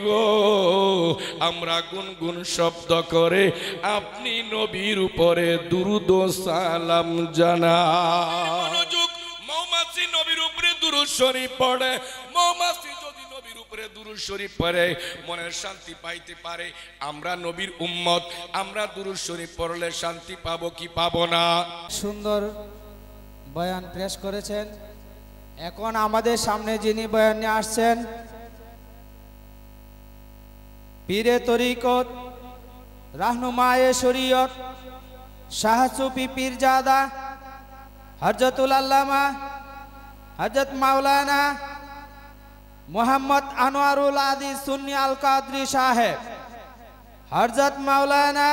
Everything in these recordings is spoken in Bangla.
গো আমরা গুনগুন শব্দ করে আপনি নবীর উপরে দুরূদ ও সালাম জানান। মনোযোগ, মৌমাছি নবীর উপরে দুরূদ শরীফ পড়ে, মৌমাছি যদি নবীর উপরে দুরূদ শরীফ পড়ে মনের শান্তি পাইতে পারে। আমরা নবীর উম্মত, আমরা দুরূদ শরীফ পড়লে শান্তি পাবো কি পাবো না? সুন্দর বয়ান পেশ করেছেন। এখন আমাদের সামনে যিনি বয়ান নিয়ে আসছেন, পীরে তরিকত, রাহনুমায়ে শরীয়ত, শাহ সুফি পীরজাদা হযরতুল আল্লামা হযরত মাওলানা মোহাম্মদ আনোয়ারুল আদি সুন্নি আল কাদরি সাহেব, হযরত মাওলানা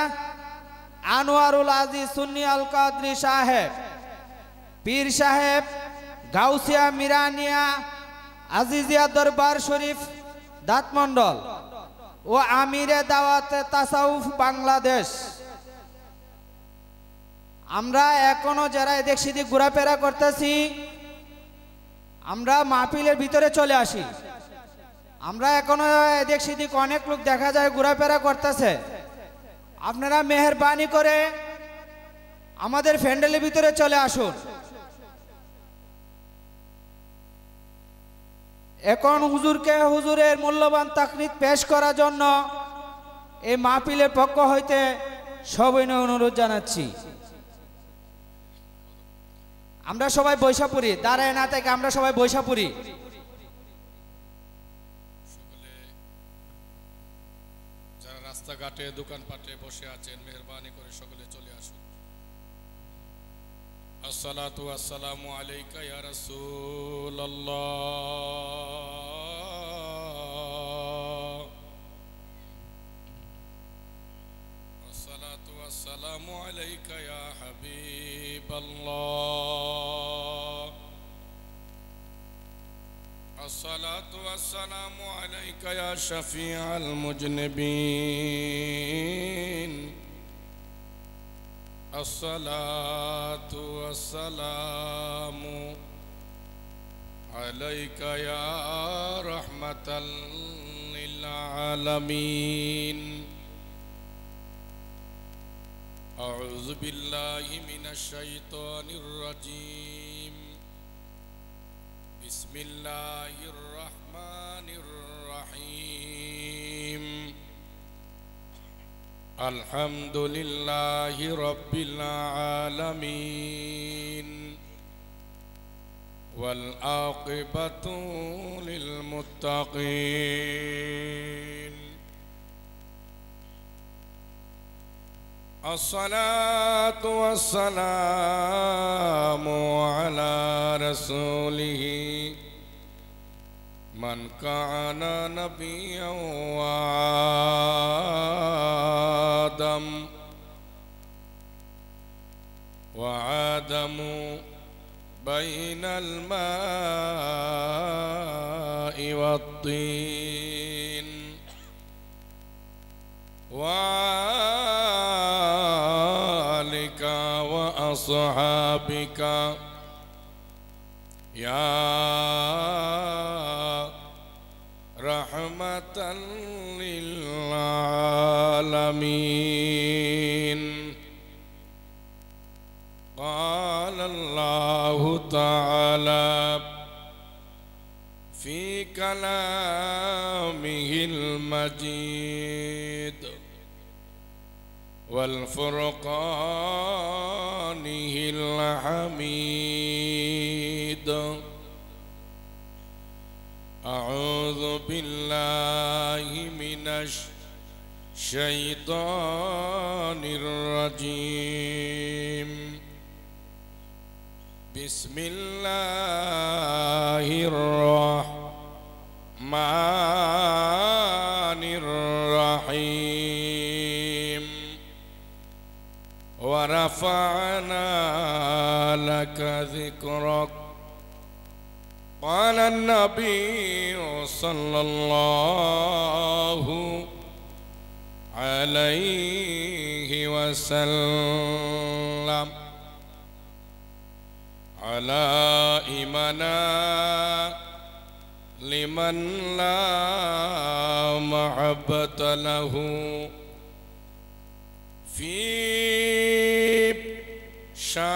আনোয়ারুল আদি সুন্নি আল কাদরি সাহেব, পীর সাহেব গাউসিয়া মিরানিয়া আজিজিয়া দরবার শরীফ দাঁতমন্ডল ও আমিরে দাওয়াতে তাসাউফ বাংলাদেশ। আমরা এখনো যারা এদিক সেদিক ঘোরাফেরা করতেছি, আমরা মাহফিলের ভিতরে চলে আসি। আমরা এখনো এদিক সেদিক অনেক লোক দেখা যায় ঘোরাফেরা করতেছে। আপনারা মেহেরবানি করে আমাদের প্যান্ডেলের ভিতরে চলে আসুন। এখন হুজুরকে হুজুরের মূল্যবান তাকরির পেশ করার জন্য এই মাহফিলের পক্ষ হইতে সবিনয় অনুরোধ জানাচ্ছি। আমরা সবাই বৈশাপুরি, দাঁড়ায় না থেকে আমরা সবাই বৈশাপুরি। যারা রাস্তাঘাটে দোকানপাটে বসে আছেন মেহেরবানি করে সকলে চলে আসুন। আসসালাতু ওয়াসসালামু আলাইকা ইয়া রাসূলুল্লাহ, আসসালাতু ওয়াসসালামু আলাইকা ইয়া হাবিবাল্লাহ, আসসালাতু ওয়াসসালামু আলাইকা ইয়া শাফিআল মুজনিবিন, আসসালাতু ওয়াসসালামু আলাইকা ইয়া রাহমাতাল লিল আলামিন। আউযু বিল্লাহি মিনাশ শাইতানির রাজীম। বিসমিল্লাহির রহমানির রহিম। আলহামদুলিল্লাহি রাব্বিল আলামিন ওয়াল আকিবাতু লিল মুত্তাকিন। আসসালাতু ওয়াসসালামু আলা রাসূলিহি মান কানা নাবিয়্যান ওয়া আদম ওয়া আদামু বাইনাল মা'i ওয়াত-তিন ওয়া আলিকা ওয়া আসহাবিকা ইয়া রাহমাতাল লিল আলামিন। قال الله تعالى في كلامه المجيد والفرقانه الحميد. أعوذ بالله من الشيطان الرجيم. بسم الله الرحمن الرحيم. ورفعنا لك ذكرك. قال النبي صلى الله عليه وسلم على إيمانا لمن لا محبة له في شان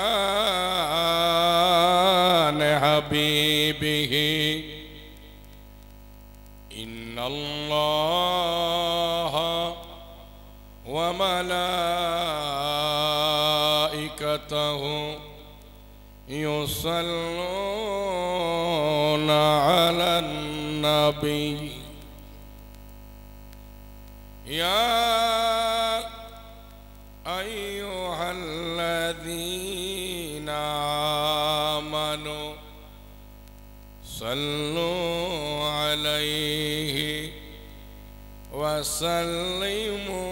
حبيبه إن الله وملائكته يصلون على النبي يا أيها الذين آمنوا صلوا عليه وسلموا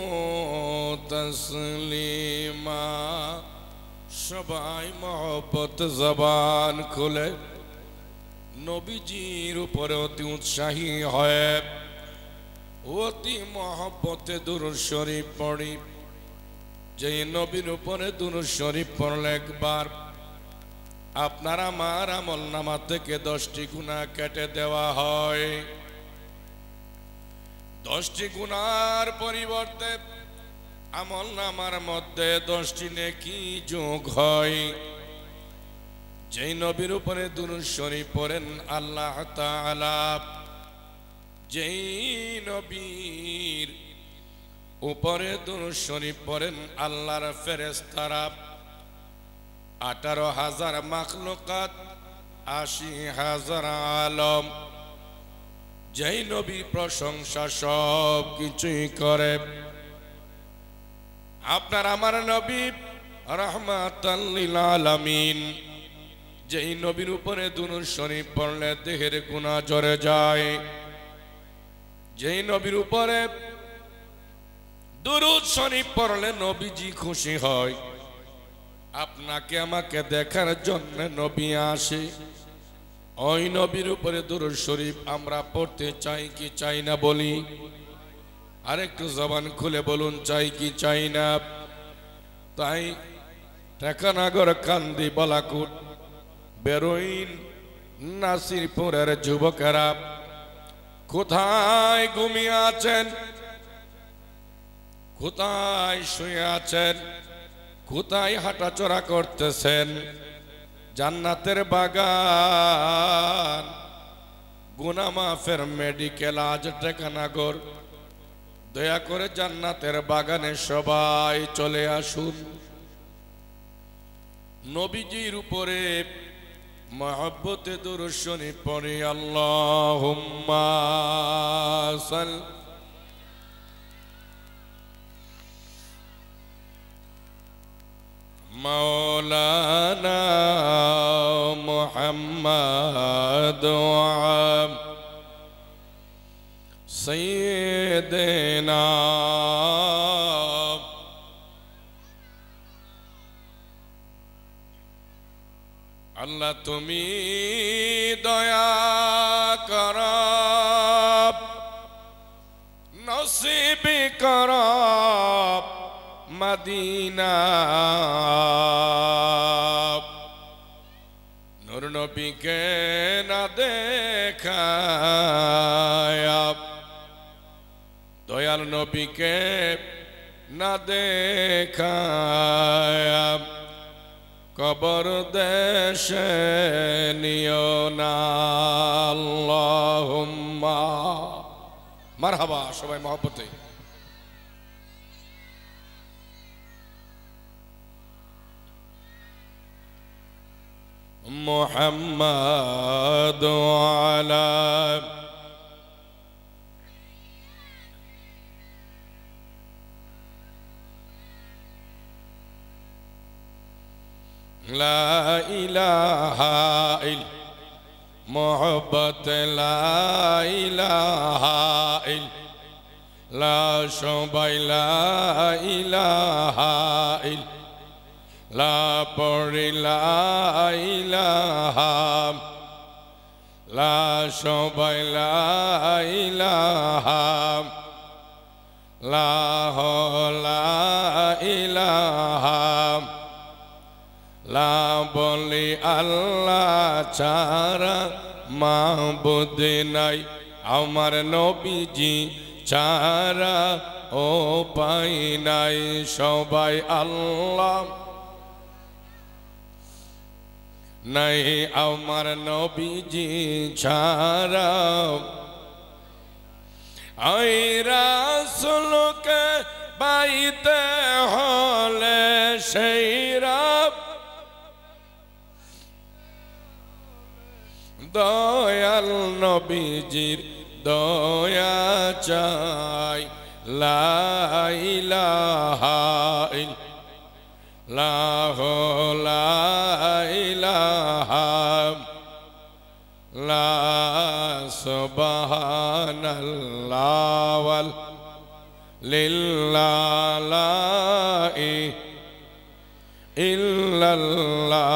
تسليما সবাই মহব্বত জবান খুলে নবীজির উপরে অতি উৎসাহী হয় অতি মহব্বতে দুরূদ শরীফ পড়ি যে নবীর উপরে দুরূদ শরীফ পড়লে একবার আপনার আমার আমলনামা থেকে 10টি গুনাহ কেটে দেওয়া হয় 10টি গুনার পরিবর্তে আমলনামার মধ্যে 10টি নেকি যোগ হয় যেই নবীর উপরে দুরূদ শরীফ পড়েন আল্লাহ তাআলা যেই নবীর উপরে দুরূদ শরীফ পড়েন আল্লাহর ফেরেশতারা 18,000 মাখলুকাত 80,000 আলম যেই নবীর প্রশংসা সব কিছুই করে আপনার আমার নবী রাহমাতাল লিল আলামিন যেই নবীর উপরে দুরূদ শরীফ পড়লে দেহের গুনাহ ঝরে যায় যেই নবীর উপরে দুরূদ শরীফ পড়লে নবীজি খুশি হয় আপনাকে আমাকে দেখার জন্য নবী আসে ওই নবীর উপরে দুরূদ শরীফ আমরা পড়তে চাই কি চাই না বলি আরেকটু জবান খুলে বলুন চাই কি চাই না তাই টেকানাগর কান্দি বালাকুট বেরোইন নাসিরপুরের যুবকেরা কোথায় ঘুমিয়ে আছেন কোথায় শুয়ে আছেন কোথায় হাঁটাচলা করতেছেন জান্নাতের বাগান গুনাহ মাফের মেডিকেল আজ টেকানাগর দয়া করে জান্নাতের বাগানে সবাই চলে আসুন নবীজির উপরে মহব্বতে দুরূদ শরীফ পড়ি আল্লাহুম্মা সাল্লি মাওলানা মুহাম্মদ ওয়া সাইয়্যিদিনা আল্লাহ তুমি দয়া কর নসিব কর মদিনা নূর নবীকে না দেখায়া দয়াল নবীকে না দেখায়া কবর দেশে নিও না আল্লাহুম্মা মারহাবা সবাই মহব্বতে মুহাম্মাদ আলা লা ইলাহা ইল মোহব্বত লা ইলাহা ইল লা সবাই লা ইলাহা ইল লা পড়ি লা ইলাহা লা সবাই লা ইলাহা লা লা ইলাহা লা বলি আল্লাহ ছাড়া মাবুদ নাই আমার নবীজি ছাড়া ও পাই নাই সবাই আল্লাহ নাই আমার নবীজি ছাড়া আই রাসূলকে পাইতে হলে সেই রব দয়াল নবীজির দয়া চাই লা ইলাহা ইল্লাল্লাহ লা ইলাহা লা সুবহানাল্লাহ ওয়াল লিল্লাহি ইল্লাল্লাহ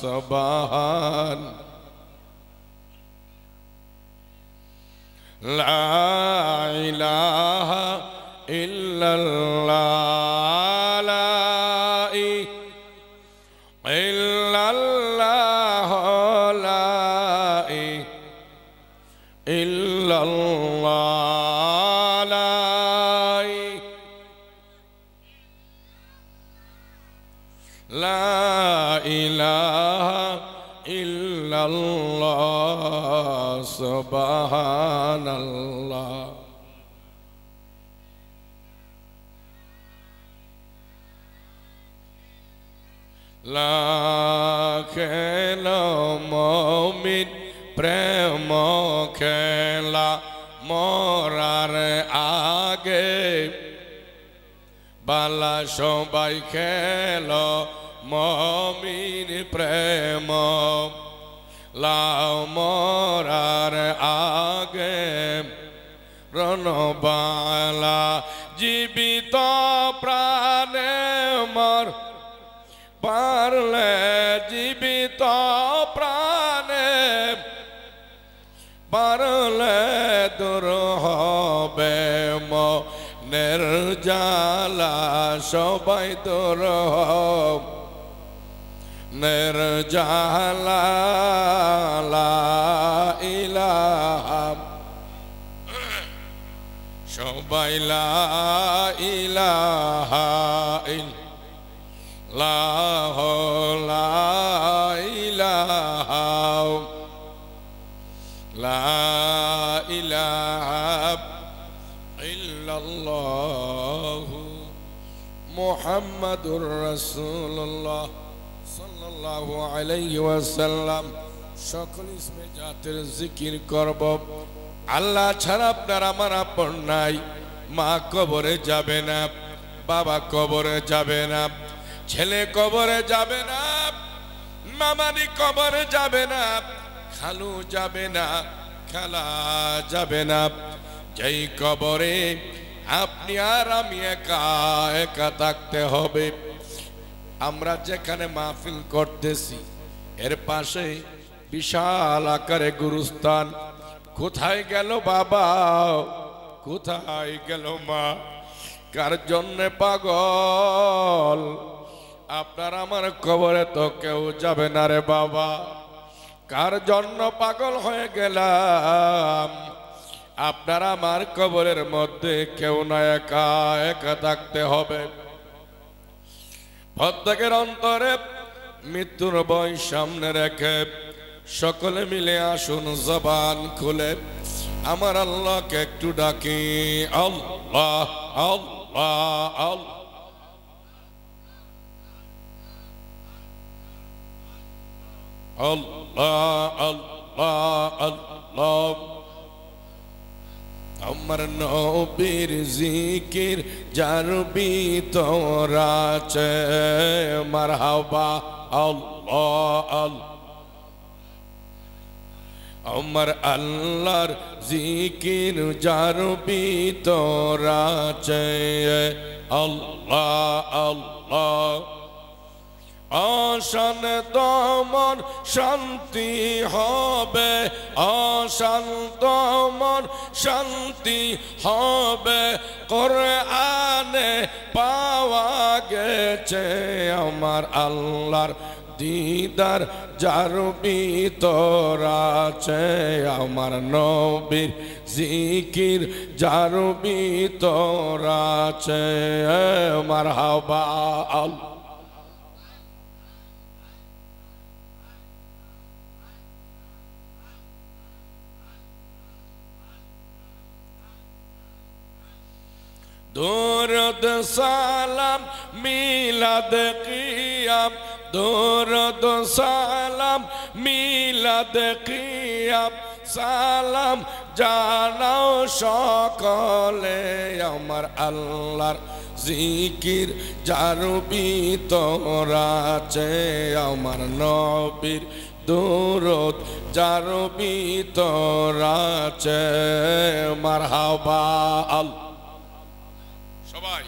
সুবহান লা ইলাহা ইল্লাল্লাহ লা ইল্লাল্লাহ লা ইল্লাল্লাহ লা ইলাহা ইল্লাল্লাহ সুবহানাল্লাহ লাখেল মুমিন প্রেম খেলা মরার আগে বালা সবাই খেল মুমিন প্রেম লাও মরার আগে রণবালা জীবিত প্রাণে মর পারলে জীবিত প্রাণে পারলে দূর হবে মনের জ্বালা সবাই দূর হবে জ্বালা লা ইলাহা সবাই লা ইলাহা ইল্লাল্লাহ লা ইলাহা লা ইলাহা ইল্লাল্লাহ মুহাম্মাদুর রাসূলুল্লাহ সাল্লাল্লাহু আলাইহি ওয়াসাল্লাম। সকল ইসমে জাতের জিকির করব। আল্লাহ ছাড়া আপনার আমার আপন নাই। মা কবরে যাবে না, বাবা কবরে যাবে না, ছেলে কবরে যাবে না, মামানি কবরে যাবে না, খালু যাবে না, খালা যাবে না। যেই কবরে আপনি আর আমি একা একা থাকতে হবে। আমরা যেখানে মাহফিল করতেছি এর পাশে বিশাল আকারে গুরুস্থান। কোথায় গেল বাবা, কোথায় গেল মা, কার জন্যে পাগল? আপনার আমার কবরে তো কেউ যাবে না রে বাবা। কার জন্য পাগল হয়ে গেলাম? আপনার আমার কবরের মধ্যে কেউ না, একা একা থাকতে হবে। প্রত্যেকের অন্তরে মৃত্যুর ভয় সামনে রেখে সকলে মিলে আসুন জবান খুলে আমার আল্লাহকে একটু ডাকি। আল্লাহ আল্লাহ আল্লাহ আল্লাহ আল্লাহ। আমার নবীর জিকির যার ভিতর আছে মারহাবা আল্লাহ আল্লাহ। আমার আল্লাহর জিকির যার ভিতর আছে আল্লাহ আল্লাহ। অশান্ত মন শান্তি হবে, অশান্ত মন শান্তি হবে। কোরআনে পাওয়া গেছে আমার আল্লাহর দিদার যার ভিতর আছে আমার নবীর জিকির যার ভিতর আছে মারহাবা আল্লাহ দরুদ সালাম মিলাদ কিয়াম দরুদ সালাম মিলাদ কিয়াম সালাম জানাও সকলে আমার আল্লাহর জিকির যার ভিতর আছে আমার নবীর দরুদ যার ভিতর আছে মারহাবা আল্লাহ সবাই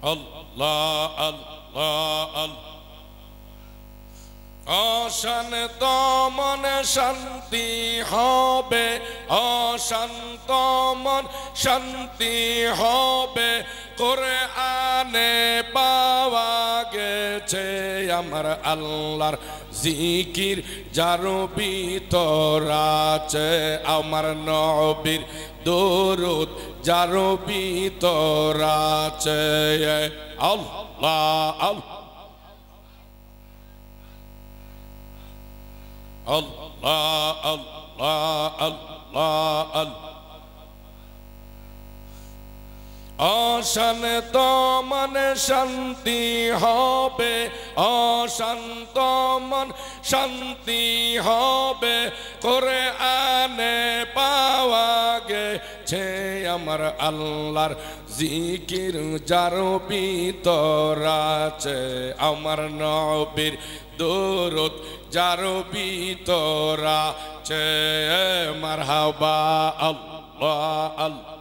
আল্লাহ আল্লাহ আল্লাহ অশান্ত মনে শান্তি হবে অশান্ত মন শান্তি হবে কোরআনে পাওয়া গেছে আমার আল্লাহর জিকির যার ভিতর আছে আমার নবীর দরুদ যার ভিতর আছে আল্লাহ আল্লাহ আল্লাহ আল্লাহ আল্লাহ আল্লাহ অশান্ত মনে শান্তি হবে অশান্ত মন শান্তি হবে কোরআনে পাওয়া গেছে আমার আল্লাহর জিকির যার ভিতর আছে আমার নবীর দরুদ যার ভিতর আছে মারহাবা আল্লাহ আল্লাহ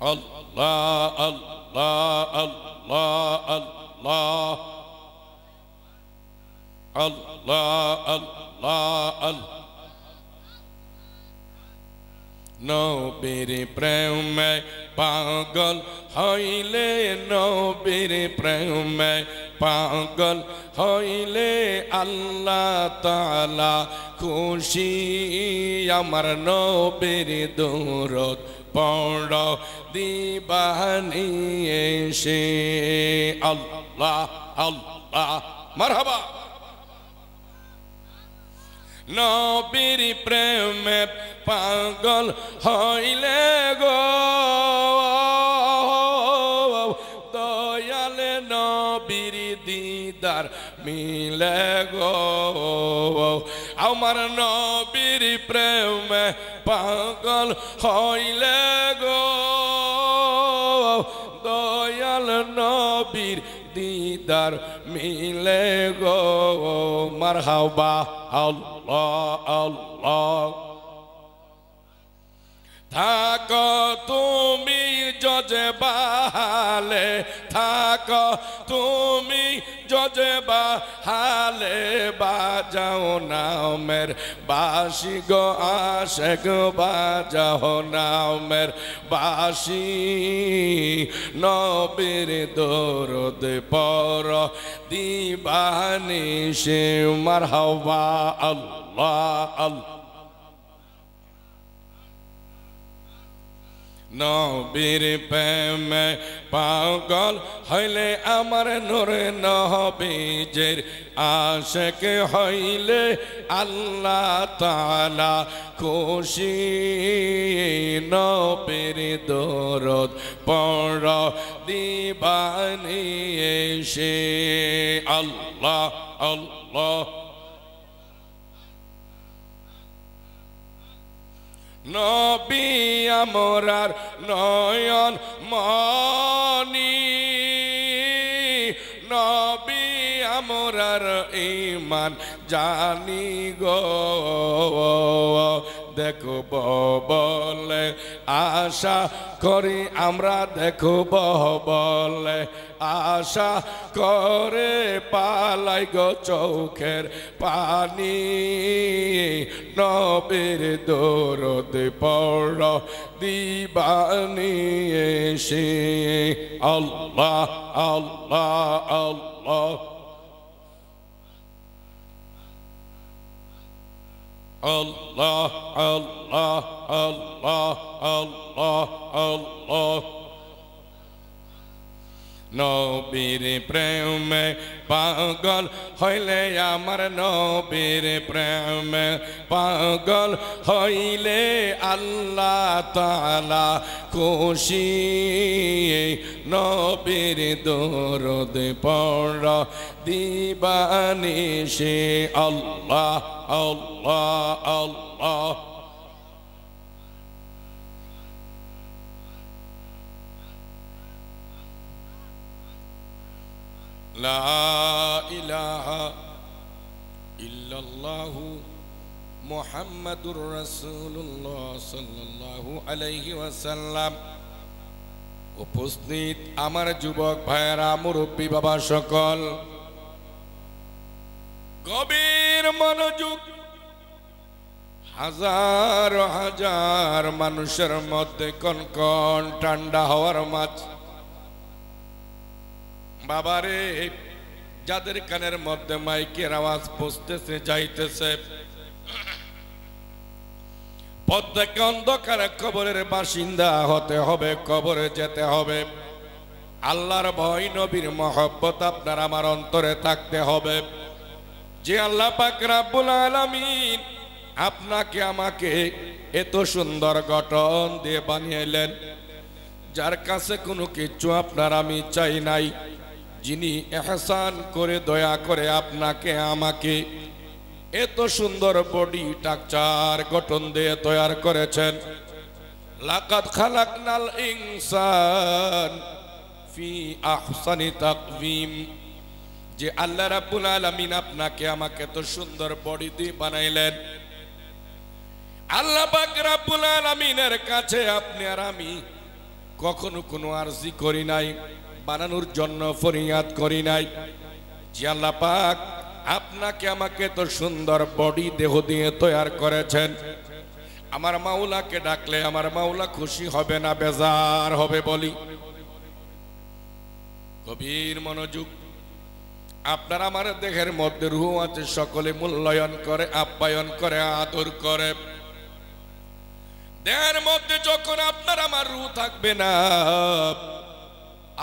Allah Allah Allah Allah Allah Allah Allah নবীর প্রেমে পাগল হইলে নবীর প্রেমে পাগল হইলে আল্লাহ তাআলা খুশি আমার নবীর দরুদ পড় দিবানি এসে আল্লাহ আল্লাহ মারহাবা নবীর প্রেমে পাগল হইলে গো দয়ালে নবীর দিদার মিলে গো আমার নবীর প্রেমে পাগল হইলে গো দয়াল নবীর দিদার মিলে গো মারহাবা আল্লাহ আল্লাহ থাকো তুমি জজবাহালে থাকো তুমি জজবাহালে বাজাও নামের বাঁশি গো আশেক বাজাও নামের বাঁশি নবীর দরুদ পর দিবানিশি মারহাবা আল্লাহ আল্লাহ নবীর প্রেমে পাগল হইলে আমার নূরে নবীজের আশিক হইলে আল্লাহ তাআলা খুশি নবীর দরুদ পড় দিবানি এসে আল্লাহ আল্লাহ নবী আমরার নয়ন মান জানি গো দেখব বলে আশা করি আমরা দেখব বলে আশা করে পালাই গো চোখের পানি নবীর দরদ পড় দিবানি এসে আল্লাহ আল্লাহ আল্লাহ Allah, Allah, Allah, Allah, Allah. নবীর প্রেমে পাগল হইলে আমার নবীর প্রেমে পাগল হইলে আল্লাহ তাআলা খুশি নবীর দরদ পড় দিবানিশি আল্লাহ আল্লাহ আল্লাহ লা ইলাহা ইল্লাল্লাহু মুহাম্মাদুর রাসূলুল্লাহ সাল্লাল্লাহু আলাইহি ওয়াসাল্লাম। উপস্থিত আমার যুবক ভাইয়েরা, মুরব্বী বাবা সকল, গভীর মনোযোগ। হাজার হাজার মানুষের মধ্যে কনকন ঠান্ডা হওয়ার মাঝে বাবারে, যাদের কানের মধ্যে মাইকের আওয়াজ পৌঁছতেছে যাইতেছে, প্রত্যেক অন্ধকারে কবরের বাসিন্দা হতে হবে, কবরে যেতে হবে। আল্লাহর ভয়, নবীর মহব্বত আপনার আমার অন্তরে থাকতে হবে। যে আল্লাহ পাক রব্বুল আলামিন আপনাকে আমাকে এত সুন্দর গঠন দিয়ে বানিয়েলেন, যার কাছে কোনো কিছু আপনার আমি চাই নাই, যিনি ইহসান করে দয়া করে আপনাকে আমাকে এত সুন্দর বডি স্ট্রাকচার গঠন দিয়ে তৈরি করেছেন। লাকাদ খালাকনাল ইনসান ফি আহসানি তাকওয়িম। যে আল্লাহ রাব্বুল আলামিন আপনাকে আমাকে এত সুন্দর বডি দিয়ে বানাইলেন, আল্লাহ পাক রব্বুল আলামিনের কাছে আপনি আর আমি কখনো কোনো আরজি করি নাই, বানানোর জন্য ফরিয়াদ করি নাই। যে আল্লাহ পাক আপনাকে আমাকে তো সুন্দর বডি দেহ দিয়ে তৈরি করেছেন, আমার মাওলাকে ডাকলে আমার মাওলা খুশি হবে না বেজার হবে? বলি, গভীর মনোযোগ। আপনার আমার দেহের মধ্যে রূহ আছে, সকলে মূল্যায়ন করে, আপ্যায়ন করে, আদর করে। দেহের মধ্যে যখন আপনার আমার রূহ থাকবে না,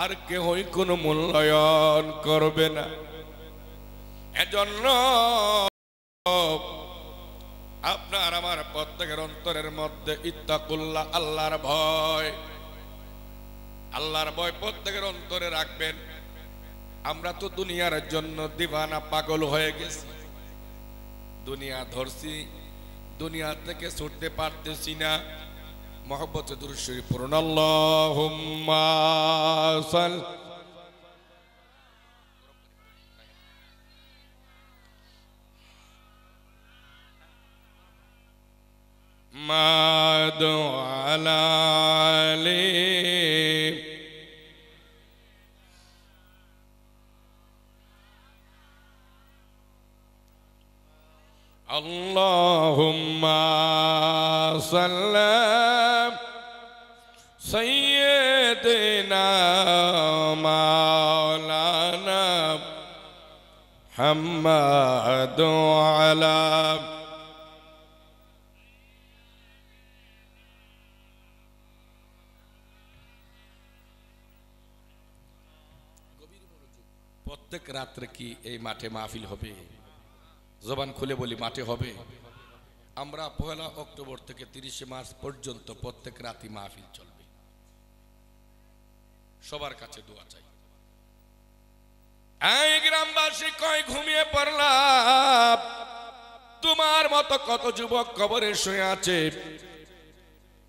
আর কেহই কোনো মূল্যায়ন করবে না। এজন্য আপনার আমার প্রত্যেকের অন্তরের মধ্যে ইত্তাকুল্লাহ, আল্লাহর ভয়, আল্লাহর ভয় প্রত্যেকের অন্তরে রাখবেন। আমরা তো দুনিয়ার জন্য দিওয়ানা, পাগল হয়ে গেছি। দুনিয়া ধরছি, দুনিয়া থেকে ছুটতে পারতেছি না। মহব্বতে দুরূদ শরীফ পড়ুন। আল্লাহুম্মা সাল মাদু আলা আলি আল্লাহুম্মা সাল্লাম সাইয়্যিদিনা মাওলানা মুহাম্মাদু আলা প্রত্যেক রাত্রে কি এই মাঠে মাহফিল হবে? জবান খুলে বলি, মাঠে হবে। আমরা 1 অক্টোবর থেকে 30 মার্চ পর্যন্ত প্রত্যেক রাতে মাহফিল চলবে। সবার কাছে দোয়া চাই। এই গ্রামবাসী কয় ঘুমিয়ে পড়লাম, তোমার মতো কত যুবক কবরে শুয়ে আছে।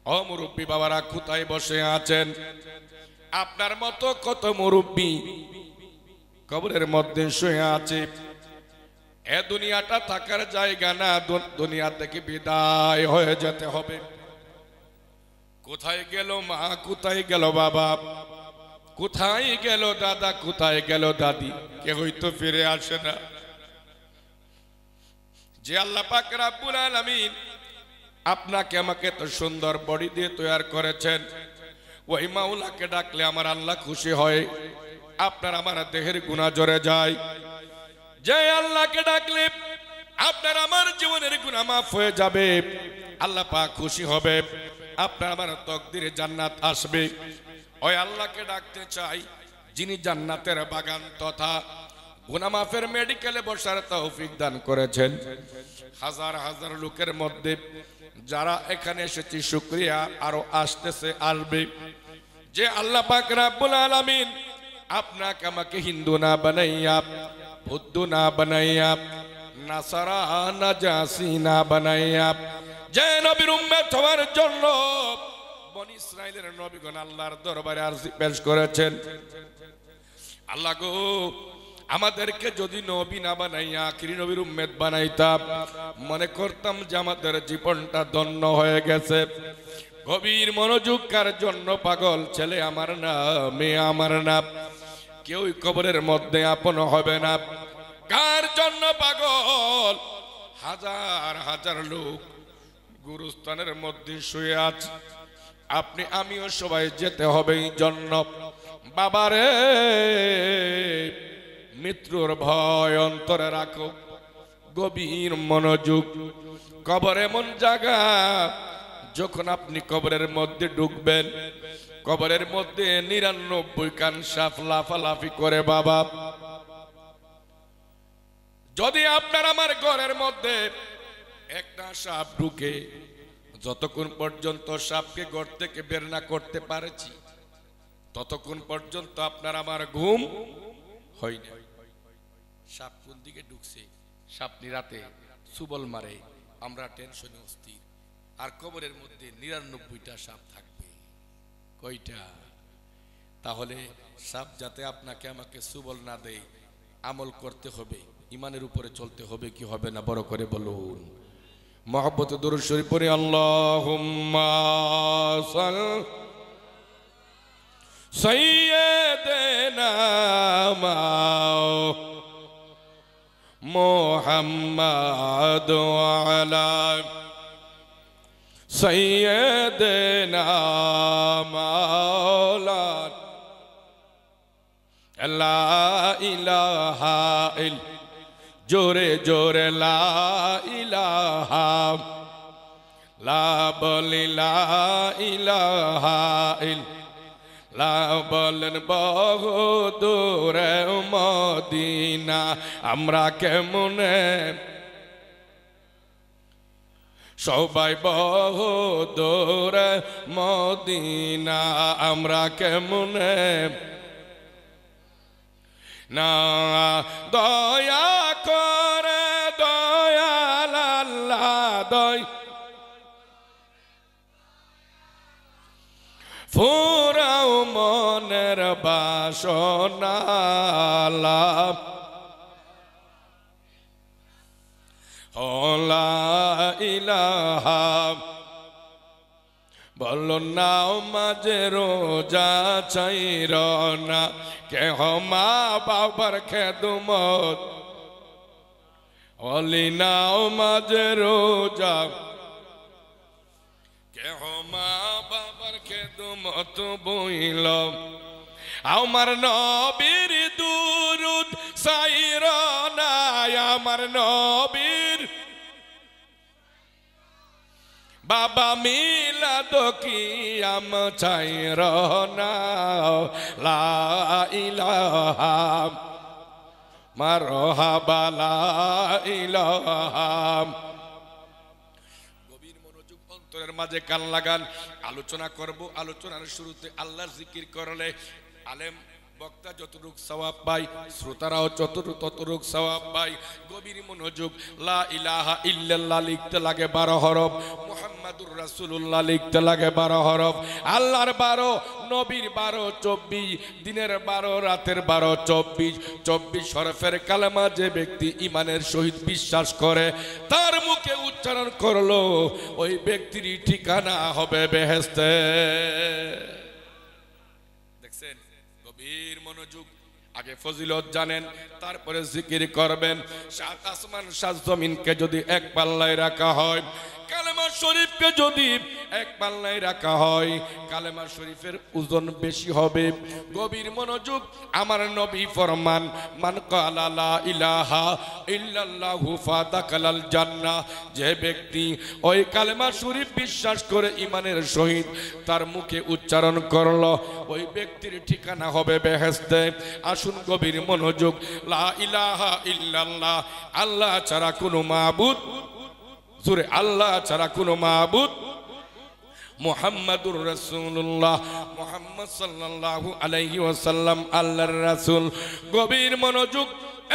ও মুরব্বী বাবারা কোথায় বসে আছেন? আপনার মতো কত মুরব্বী কবরের মধ্যে শুয়ে আছে। এ দুনিয়াটা থাকার জায়গা না, দুনিয়া থেকে বিদায় হয়ে যেতে হবে। কোথায় গেল মা, কোথায় গেল বাবা, কোথায় গেল দাদা, কোথায় গেল দাদি, কেউই তো ফিরে আসে না। যে আল্লাহ পাক রব্বুল আলামিন আপনাকে আমাকে তো সুন্দর বডি দিয়ে তৈরি করেছেন, ওই মাওলাকে ডাকলে আমার আল্লাহ খুশি হয়, আপনার আমার দেহের গুনাহ ঝরে যায়। যে আল্লাহকে ডাকলে আপনার আমার জীবনের গুনাহ মাফ হয়ে যাবে, আল্লাহ পাক খুশি হবে, আপনার আমার তকদিরে জান্নাত আসবে। ওই আল্লাহকে ডাকতে চাই যিনি জান্নাতের বাগান তথা গুনাহ মাফের মেডিকেলে বসার তৌফিক দান করেছেন। হাজার হাজার লোকের মধ্যে যারা এখানে এসেছি শুকরিয়া, আরো আসতেছে, আসবে। যে আল্লাহ পাক রব্বুল আলামিন আপনাকে আমাকে হিন্দু না বানাইয়া, বৌদ্ধ না বানাইয়া, নাসারা নাজাসি না বানাইয়া, যে নবীর উম্মত হওয়ার জন্য বনি ইসরাইলের নবীগণ আল্লাহর দরবারে আরজি পেশ করেছেন। আল্লাহ গো, আমাদেরকে যদি নবী না বানাইয়া আখিরি নবীর উম্মত বানাইতাম, মনে করতাম যে আমাদের জীবনটা ধন্য হয়ে গেছে। গভীর মনোযোগ কার জন্য পাগল? ছেলে আমার না, মেয়ে আমার না, কেউই কবরের মধ্যে আপন হবে না। কার জন্য পাগল? হাজার হাজার লোক গুরুস্থানের মধ্যে শুয়ে আছে, আপনি আমিও সবাই যেতে হবে এই জন্য। বাবারে, মৃত্যুর ভয় অন্তরে রাখো, গভীর মনোযোগ। কবর এমন জায়গা, যখন আপনি কবরের মধ্যে ঢুকবেন, কবরের মধ্যে 99 কান সাপ লাফালাফি করে। বাবা, যদি আপনার আমার ঘরের মধ্যে একটা সাপ ঢুকে, যতক্ষণ পর্যন্ত সাপকে ঘর থেকে বের না করতে পারেছি, ততক্ষণ পর্যন্ত আপনার আমার ঘুম হয় না। সাপ কোন দিকে ঢুকছে, সাপ নিরাতে সুবল মারে, আমরা টেনশনে অস্থির। আর কবরের মধ্যে 99টা সাপ থাকবে। কয়টা? তাহলে সাপ যাতে আপনাকে আমাকে সুবল না দেয়, আমল করতে হবে, ইমানের উপরে চলতে হবে, কি হবে না? বড় করে বলুন। মহব্বতে দুরূদ শরীফ পড়ি। আল্লাহুম্মা সাল্লি সাইয়্যিদিনা মুহাম্মাদ ওয়া আলা সাইয়্যিদিনা মাওলানা লা ইলাহা ইল্লা, জোরে জোরে লা ইলাহা, লা বলি লা ইলাহা ইল্লা, বলেন বহু দূরে মদিনা, আমরা কেমনে সবাই বহু দূরে মদিনা, আমরা কেমনে না দয়া করে দয়াল আল্লাহ, ফুরাও মনের বাসনা, লা ইলাহা, বলো নাও মাঝে রোজা চাইর না, কেহ মা বাবার খেদমত, অলি নাও মাঝে রোজা, কেহ মা বাবার খেদমত বইল, আমার নবীর দুরুদ চাইর না, আমার নবীর বাবা মিলাদ কিয়াম চাইর না, লা ইলাহা মারহাবা লা ইলাহা। গভীর মনোযোগ, অন্তরের মাঝে কান লাগান। আলোচনা করব, আলোচনার শুরুতে আল্লাহর জিকির করলে আলেম বক্তা যতটুক সওয়াব পাই, শ্রোতারাও ততটুক সওয়াব পাই। গভীর মনোযোগ। লা ইলাহা ইল্লাল্লাহ লিখতে লাগে 12 হরফ, মুহাম্মদ মুহাম্মাদুর রাসূলুল্লাহ লিখতে লাগে 12 হরফ। আল্লাহর 12, নবীর 12, 24, দিনের 12, রাতের 12, 24 হরফের কালেমা যে ব্যক্তি ঈমানের সহিত বিশ্বাস করে, তার মুখে উচ্চারণ করলো, ওই ব্যক্তির ঠিকানা হবে বেহেশতে। দেখছেন, গভীর মনোযোগ। আগে ফজিলত জানেন, তারপরে জিকির করবেন। সাত আসমান সাত জমিনকে যদি এক পাল্লায় রাখা হয়, কালেমা শরীফকে যদি এক পাল্লায় রাখা হয়, কালেমা শরীফের ওজন বেশি হবে। গভীর মনোযোগ। আমার নবী ফরমান, মান ক্বালা লা ইলাহা ইল্লাল্লাহু ফাদাখালাল জান্নাহ, যে ব্যক্তি ওই কালেমা শরীফ বিশ্বাস করে ঈমানের সহিত তার মুখে উচ্চারণ করলো, ওই ব্যক্তির ঠিকানা হবে বেহেশতে। আসুন গভীর মনোযোগ। লা ইলাহা ইল্লাল্লাহ, আল্লাহ ছাড়া কোনো মাবুদ, জোরে আল্লাহ ছাড়া কোনো মাবুদ, মুহাম্মাদুর রাসূলুল্লাহ, মুহাম্মদ সাল্লাল্লাহু আলাইহি ওয়াসাল্লাম আল্লাহর রাসূল। গভীর মনোযোগ।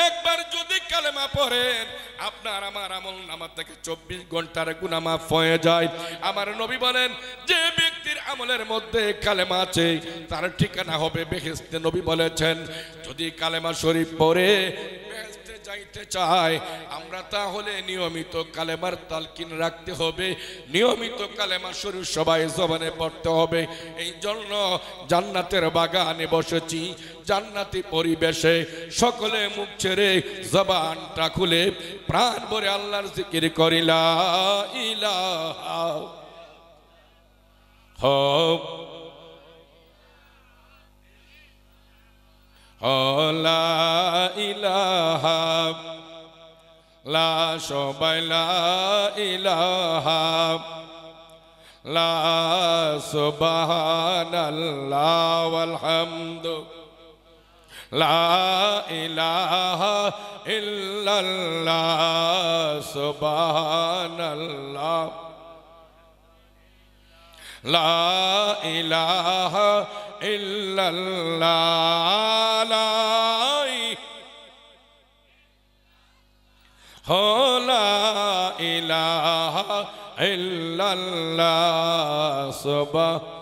একবার যদি কালেমা পড়েন, আপনার আমার আমল নামা থেকে 24 ঘন্টার গুনাহ মাফ হয়ে যায়। আমার নবী বলেন, যে ব্যক্তির আমলের মধ্যে কালেমা আছে তার ঠিকানা হবে বেহেশতে। নবী বলেছেন, যদি কালেমা শরীফ পড়ে বেহেশতে যাইতে চায়, আমরা তাহলে নিয়মিত কালেমার তালকিন রাখতে হবে, নিয়মিত কালেমা শরীফ সবাই জবানে পড়তে হবে। এই জন্য জান্নাতের বাগানে বসেছি, জান্নাতি পরিবেশে সকলে মুখ ছেড়ে জবানটা খুলে প্রাণ ভরে আল্লাহর জিকির করি, লা ইলাহা লা ইলাহা, লা সবাই লা ইলাহা, লা সুবহানাল্লাহ ওয়াল হামদু, লা ইলাহা ইল্লাল্লাহ, সুবহানাল্লাহ, লা ইলাহা ইল্লাল্লাহ, লা ইলাহা ইল্লাল্লাহ, সুবহানাল্লাহ।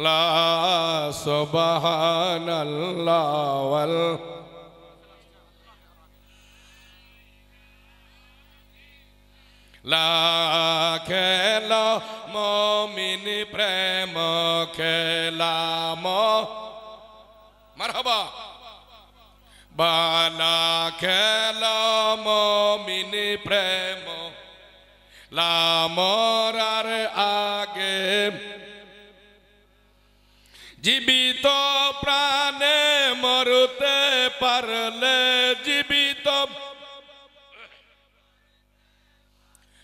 লা সুবহানাল্লাহ ওয়াল লা খেলা মুমিন প্রেম খেলাম, মারহাবা। বালা খেলা মুমিন প্রেম লামরার আগে, জীবিত প্রাণে মরতে পারলে, জীবিত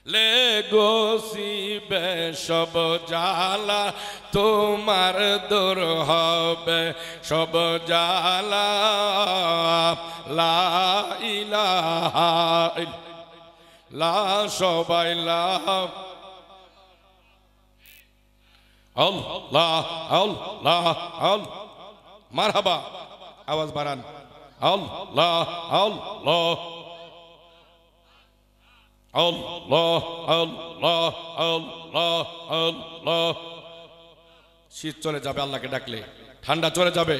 লে গোসিবে সব জালা তোমার দূর হবে, সব জালা। লা ইলাহা ইল্লাল্লাহ, সবাই লা আল্লাহ আল্লাহ আল্লাহ, মারহাবা। আওয়াজ বাড়ান, আল্লাহ আল্লাহ আল্লাহ আল্লাহ আল্লাহ আল্লাহ। শীত চলে যাবে আল্লাহকে ডাকলে, ঠান্ডা চলে যাবে।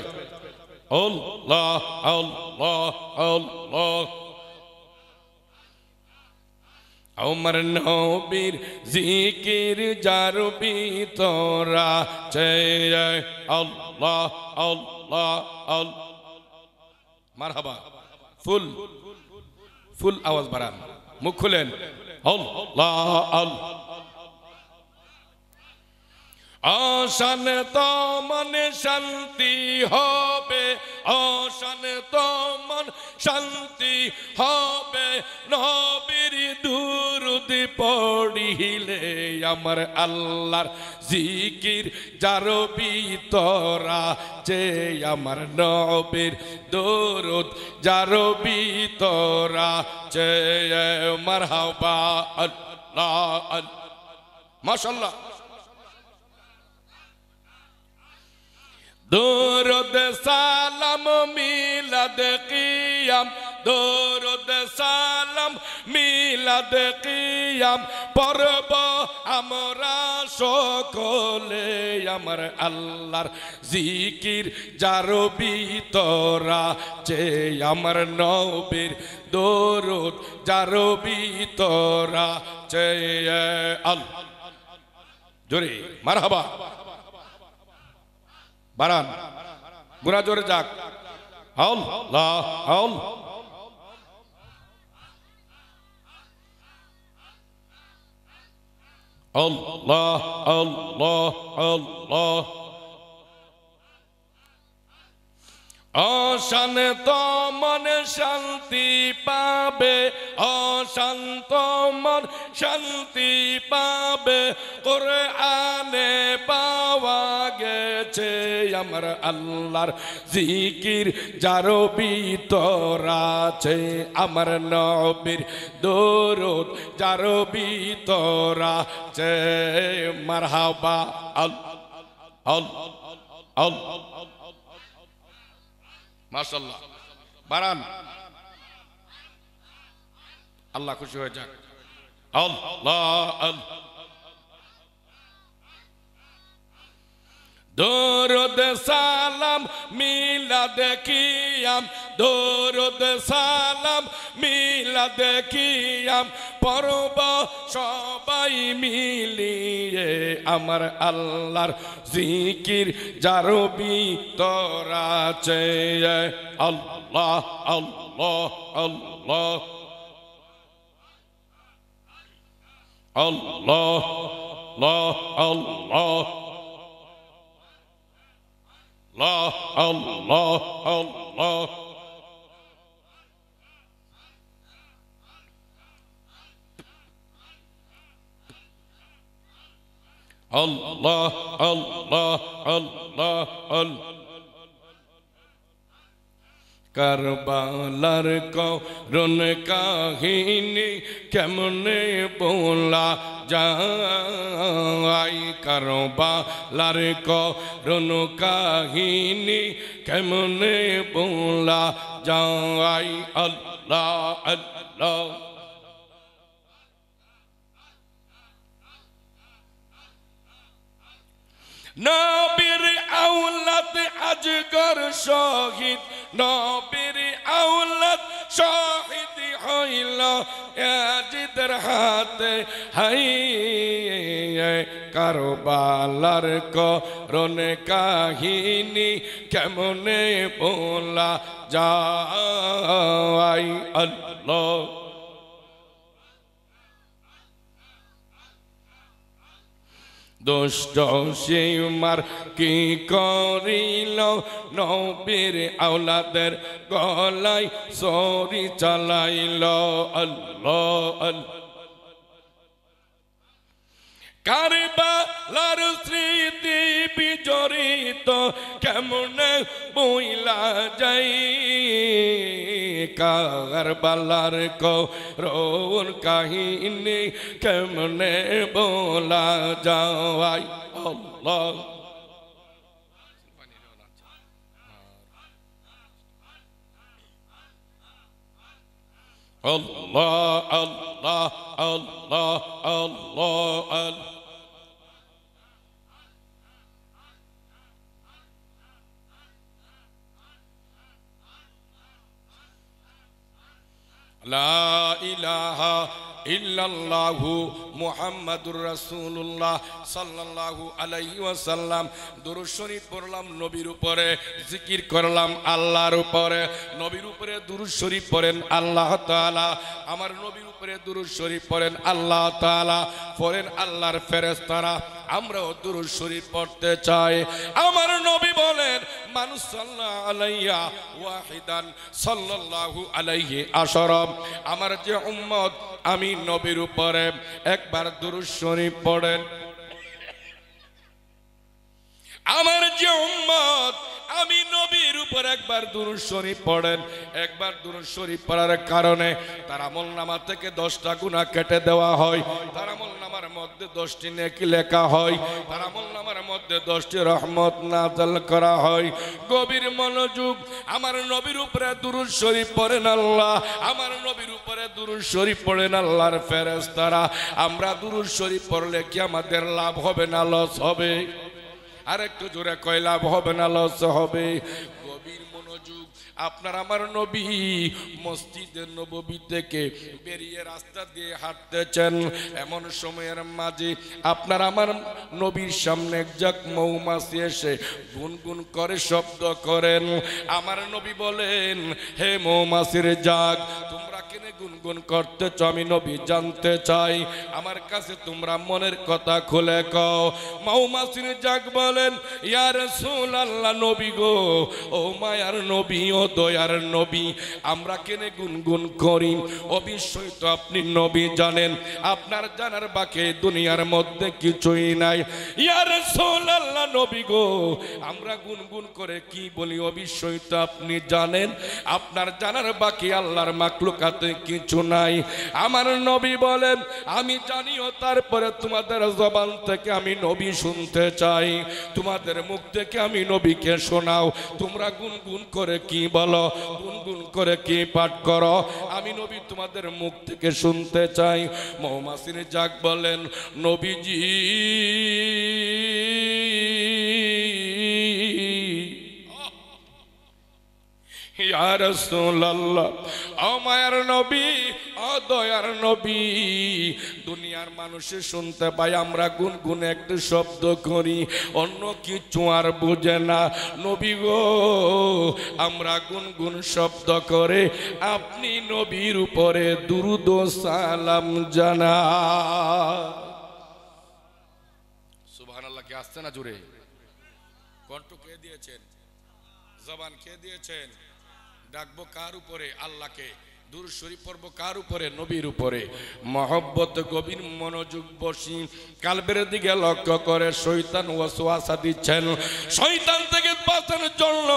আল্লাহ আল্লাহ আল্লাহ। আমার নবীর জিকির যার ভিতরা চেয়ে, আল্লাহ আল্লাহ আল্লাহ, মারহাবা। ফুল ফুল আওয়াজ বাড়ান, মুখ খুলেন, আল্লাহ আল্লাহ। অশান্ত মনে শান্তি হবে, অশান্ত মন শান্তি হবে, নবীর দুরূদ পড়িলে। আমার আল্লাহর জিকির যার ভিতরা যে, আমার নবীর দুরূদ যার ভিতরা যে, মারহাবা আল্লাহ আল্লাহ, মাশাআল্লাহ। দুরূদ সালাম মিলাদ কি কিয়াম দরুদ সালাম মিলাদ কিয়াম পড়ব আমরা সকলে আমার আল্লাহর জিকির যার ভিতরা যে আমার নবীর দরুদ যার ভিতরা যে আল্লাহ জোরে মারহাবা বারান গুনা জোরে যাক আল্লাহ আল্লাহ আল্লাহ আল্লাহ আল্লাহ অশান্ত মন শান্তি পাবে অশান্ত মন শান্তি পাবে কোরআনে পাওয়া গেছে আমার আল্লাহর জিকির যার ভিতর আছে আমার নবীর দরুদ যার ভিতর আছে মারহাবা আল্লাহ আল্লাহ আল্লাহ মাশাআল্লাহ বারান আল্লাহ খুশি হয়ে যাক আল্লাহ আল্লাহ দরুদ সালাম মিলাদ কিয়াম দরুদ সালাম মিলাদ কিয়াম পড়ব সবাই মিলিয়ে আমার আল্লাহর জিকির যার ভিতর আছে আল্লাহ আল্লাহ আল্লাহ আল্লাহ আল্লাহ আল্লাহ Allah, Allah, Allah. Allah, Allah, Allah, Allah. কারবালার করুণ কাহিনী কেমনে বলা যায় কারবালার করুণ কাহিনী কেমনে বলা যায় আল্লাহ আল্লাহ নবীর আওলাদ আজগর শহীদ নবীর আওলাদ শহীদ হইল ইয়াজিদের হাতে হাই কারবালার করুণ কাহিনী কেমনে বলা যায় আল্লাহ দুষ্ট সীমার কি করিল নবীর আওলাদের গলায় ছুরি চালাইল আল্লাহ আল্লাহ কারবালার স্মৃতি বিজড়িত কেমনে বইলা যাই কারবালার করুণ কাহিনী কেমনে বলা যায় আল্লাহ Allah Allah Allah Allah Allah La ilaha ইল্লাল্লাহু মুহাম্মাদুর রাসূলুল্লাহ সাল্লাল্লাহু আলাইহি ওয়াসাল্লাম। দরুদ শরীফ পড়লাম নবীর উপরে, জিকির করলাম আল্লাহর উপরে। নবীর উপরে দরুদ শরীফ পড়েন আল্লাহ তাআলা, আমার নবীর উপরে দরুদ শরীফ পড়েন আল্লাহ তাআলা, পড়েন আল্লাহর ফেরেশতারা। আমরাও দরুদ শরীফ পড়তে চাই। আমার নবী বলেন, মানুষ সাল্লাল্লাহু আলাইহি ওয়াহিদান সাল্লাল্লাহু আলাইহি আশরাম। আমার যে উম্মত আমি নবীর উপরে একবার দরুদ শরীফ পড়েন, আমার যে উম্মত আমি নবীর উপর একবার দুরূদ শরীফ পড়েন, একবার দুরূদ শরীফ পড়ার কারণে তার আমলনামা থেকে 10টা গুনাহ কেটে দেওয়া হয়, তার আমলনামার মধ্যে 10টি নেকি লেখা হয়, তার আমলনামার মধ্যে মধ্যে 10টি রহমত নাযিল করা হয়। গভীর মনোযোগ, আমার নবীর উপরে দুরূদ শরীফ পড়েন আল্লাহ, আমার নবীর উপরে দুরূদ শরীফ পড়েন আল্লাহর ফেরেশতারা। আমরা দুরূদ শরীফ পড়লে কি আমাদের লাভ হবে না লস হবে? আর একটু জোরে কয়, লাভ হবে না লস হবে? গভীর মনোযোগ, আপনার আমার নবী মসজিদের নববী থেকে বেরিয়ে রাস্তা দিয়ে হাঁটতেছেন, এমন সময়ের মাঝে আপনার আমার নবীর সামনে একজাক মৌমাছি এসে গুনগুন করে শব্দ করেন। আমার নবী বলেন, হে মৌমাছির জাগ, তোমরা কেন গুনগুন করতেছ? আমি নবী জানতে চাই, আমার কাছে তোমরা মনের কথা খুলে কও। মৌমাছির জাগ বলেন, ইয়া রাসূলুল্লাহ, নবী গো, ও মায়ার নবী, ও দয়ার নবী, আমরা কেনে গুনগুন করি? অবশ্যই তো আপনি নবী জানেন, আপনার জানার বাকি দুনিয়ার মধ্যে কিছুই নাই। ইয়া রাসূলুল্লাহ, নবী গো, আমরা গুনগুন করে কি বলি? অবশ্যই তো আপনি জানেন, আপনার জানার বাকি আল্লাহর মাখলুকাতে কিছু নাই। আমার নবী বলেন, আমি জানিও, তারপরে তোমাদের জবান থেকে আমি নবী শুনতে চাই, তোমাদের মুখ থেকে আমি নবীকে শোনাও। তোমরা গুনগুন করে কি বলো, গুনগুন করে কি পাঠ করো? আমি নবী তোমাদের মুখ থেকে শুনতে চাই। মৌমাছির জাগ বলেন, নবীজি, ইয়া রাসূলুল্লাহ, ও মায়ার নবী, ও দয়ার নবী, দুনিয়ার মানুষে শুনতে পাই আমরা গুনগুনে একটু শব্দ করি, অন্য কিছু আর বুঝে না। নবী গো, আমরা গুনগুন শব্দ করে আপনি নবীর উপরে দুরূদ ও সালাম জানা। সুবহানাল্লাহ। কি আসছে না জোরে? কণ্ঠ কে দিয়েছেন? জবান কে দিয়েছেন? ডাকবো কার উপরে? আল্লাহকে। দুরূদ শরীফ পড়ব কার উপরে? নবীর উপরে। মহব্বত, গভীর মনোযোগ বসি, কালবের দিকে লক্ষ্য করে শয়তান ওয়াসওয়াসা দিচ্ছেন। শয়তান থেকে বাঁচানোর জন্য,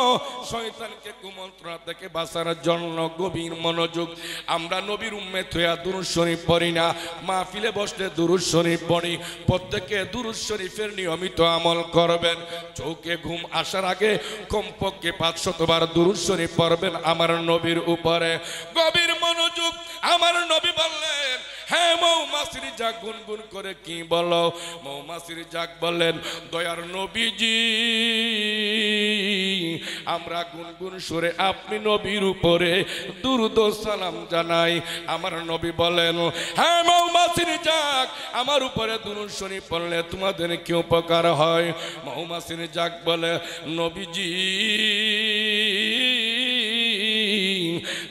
শয়তানকে কুমন্ত্রণা থেকে বাঁচানোর জন্য গভীর মনোযোগ। আমরা নবীর উম্মত হইয়া দুরূদ শরীফ পড়ি না, মাহফিলে বসলে দুরূদ শরীফ পড়ি। প্রত্যেকে দুরূদ শরীফের নিয়মিত আমল করবেন। চোখে ঘুম আসার আগে কমপক্ষে 500 বার দুরূদ শরীফ পড়বেন আমার নবীর উপরে। গভীর মনোযোগ, আমার নবী বললেন, হ্যাঁ মৌমাছির জাগ, গুনগুন করে কি বলো? মৌমাছির জাগ বলেন, দয়ার নবীজি, আমরা গুনগুন সুরে আপনি নবীর উপরে দুরূদ ও সালাম জানাই। আমার নবী বলেন, হ্যাঁ মৌমাছির জাগ, আমার উপরে দুরূদ শরীফ পড়লে তোমাদের কি উপকার হয়? মৌমাছির জাগ বলে, নবীজি,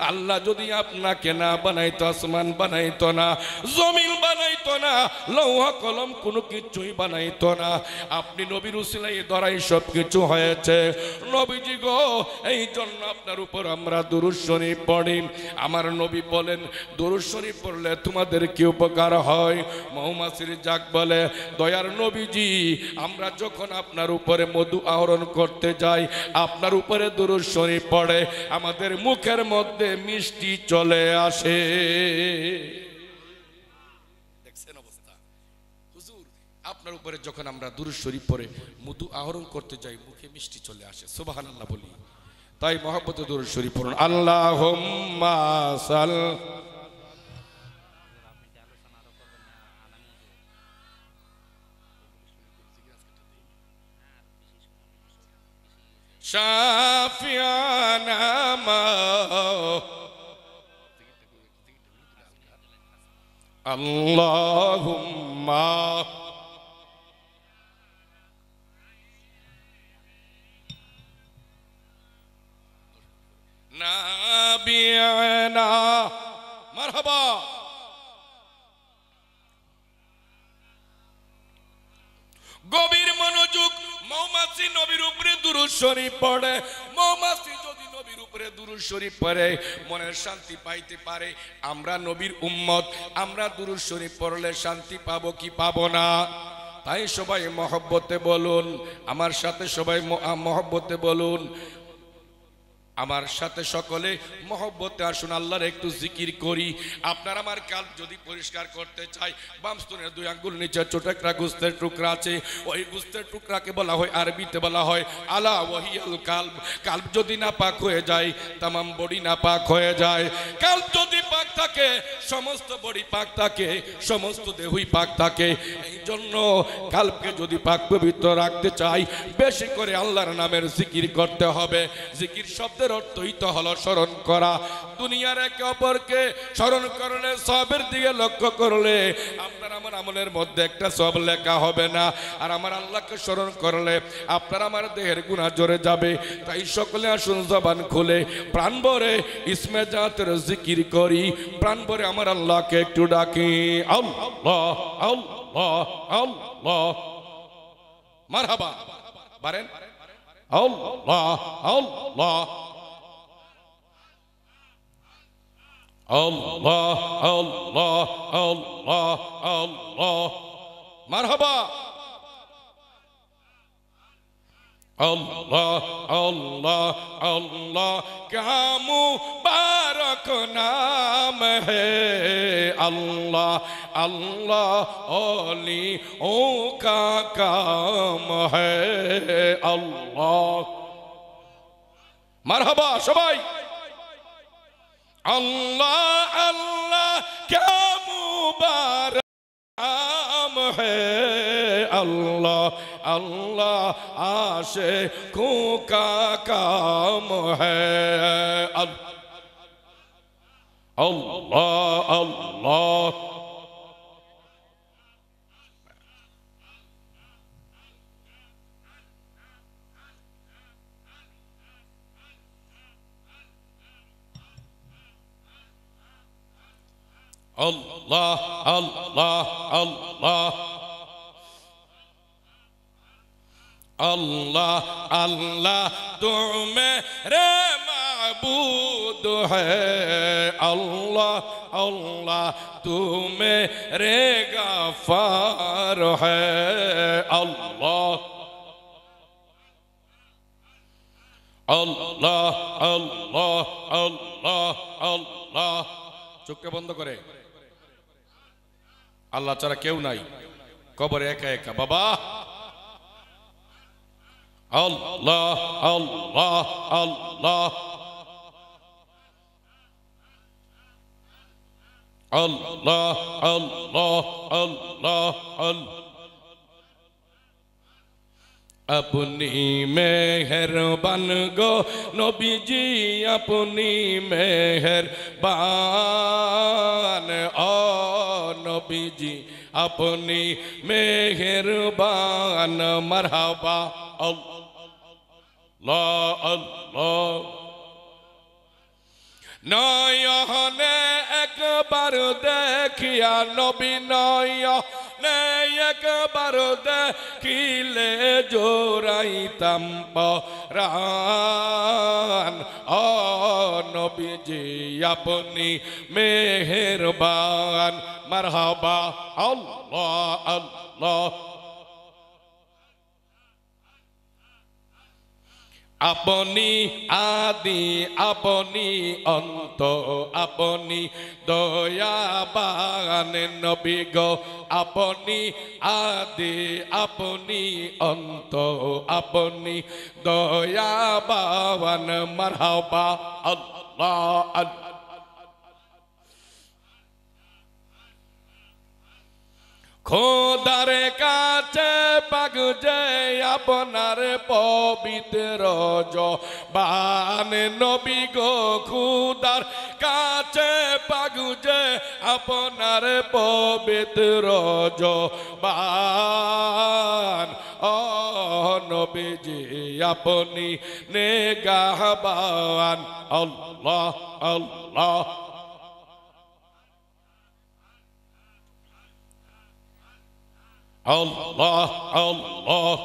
আল্লাহ যদি আপনাকে না বানাইতো, আসমান বানাইতো না, জমিন বানাইতো না, লৌহ কলম কোনো কিছুই বানাইতো না। আপনি নবীর উসিলায় ধরাই সব কিছু হয়েছে। নবীজি গো, এই জন্য আপনার উপর আমরা দুরূদ শরীফ পড়ি। আমার নবী বলেন, দুরূদ শরীফ পড়লে তোমাদের কি উপকার হয়? মৌমাছির জাগ বলে, দয়ার নবীজি, আমরা যখন আপনার উপরে মধু আহরণ করতে যাই, আপনার উপরে দুরূদ শরীফ পড়ে, আমাদের মুখের মধ্যে মিষ্টি চলে আসে। দেখছেন অবস্থা? হুজুর, আপনার উপরে যখন আমরা দুরূদ শরীফ পড়ে মধু আহরণ করতে যাই, মুখে মিষ্টি চলে আসে। সুবহানাল্লাহ বলি। তাই মহব্বতে দুরূদ শরীফ পড়ুন। আল্লাহুম্মা সাল শাফিয়ানা মা আল্লাহুম্মা নাবিয়ানা। মারহাবা। গভীর মনোযোগ, মৌমাছি নবীর উপরে দুরূদ শরীফ পড়ে। মৌমাছি যদি নবীর উপরে দুরূদ শরীফ পড়ে মনের শান্তি পাইতে পারে। আমরা নবীর উম্মত, আমরা দুরূদ শরীফ পড়লে শান্তি পাবো কি পাবো না? তাই সবাই মহব্বতে বলুন, আমার সাথে সবাই মহব্বতে বলুন, আমার সাথে সকলে মহব্বতে আসুন, আল্লাহর একটু জিকির করি। আপনার আমার কাল্ব যদি পরিষ্কার করতে চাই, বাম স্তনের 2 আঙ্গুল নিচে ছোট একটা গোস্তের টুকরা আছে, ওই গোস্তের টুকরাকে বলা হয়, আরবিতে বলা হয় আলা ওয়াহিয়াল কাল্ব। কাল্ব যদি না পাক হয়ে যায়, তামাম বডি না পাক হয়ে যায়। কাল্ব যদি পাক থাকে, সমস্ত বডি পাক থাকে, সমস্ত দেহই পাক থাকে। এই জন্য কাল্বকে যদি পাক পবিত্র রাখতে চাই, বেশি করে আল্লাহর নামের জিকির করতে হবে। জিকির শব্দের অর্থই তো হলো স্মরণ করা। দুনিয়ার একে অপরকে স্মরণ করলে, সবের দিকে লক্ষ্য করলে আপনার আমার আমলের মধ্যে একটা সব লেখা হবে না। আর আমার আল্লাহকে স্মরণ করলে আপনার আমার দেহের গুনাহ ঝরে যাবে। তাই সকলে আসুন জবান খুলে প্রাণ ভরে ইসমে জাতের জিকির করি, প্রাণ ভরে আমার আল্লাহকে একটু ডাকি। আল্লাহ আল্লাহ আল্লাহ, মারহাবা বারেন। আল্লাহ আল্লাহ আল্লাহ আল্লাহ আল্লাহ আল্লাহ, মারহাবা। अल्लाह अल्लाह अल्लाह क्या मुबारक नाम है। अल्लाह अल्लाह औलियों का काम है। अल्लाह, मरहबा सबाई। अल्लाह अल्लाह क्या मुबारक नाम है। अल्लाह अल्लाह आशिकों का काम है। अल्लाह अल्लाह अल्लाह अल्लाह अल्लाह अल्लाह अल्लाह तू मेरे माबूद है। अल्लाह अल्लाह तू मेरे गफ्फार है। अल्लाह अल्लाह अल्लाह अल्लाह अल्लाह, চোখকে বন্ধ করে। আল্লাহ ছাড়া কেউ নাই, কবরে একা একা বাবা। अल्लाह अल्लाह अल्लाह अल्लाह अल्लाह अल्लाह अल्लाह, अपनी मेहरबान गो नबी जी, अपनी मेहरबान ओ नबी जी, अपनी मेहरबान। मरहबा अल्लाह अल्लाह। नयने एक बार देखिया नबी, नयने एक बार देखिले जोराइताम परान। ओ नबी जी अपनी मेहरबान। मरहबा अल्लाह अल्लाह। আপনি আদি আপনি অন্ত, আপনি দয়াবান নবী গো। আপনি আদি আপনি অন্ত, আপনি দয়াবান। মারহাবা আল্লাহ আল্লাহ। খোদার কাছে পাক যে আপনার পবিত্র জবান নবী গো। খোদার কাছে পাক যে আপনার পবিত্র জবান। ও নবীজি আপনি নেগাহবান। আল্লাহ আল্লাহ अल्लाह अल्लाह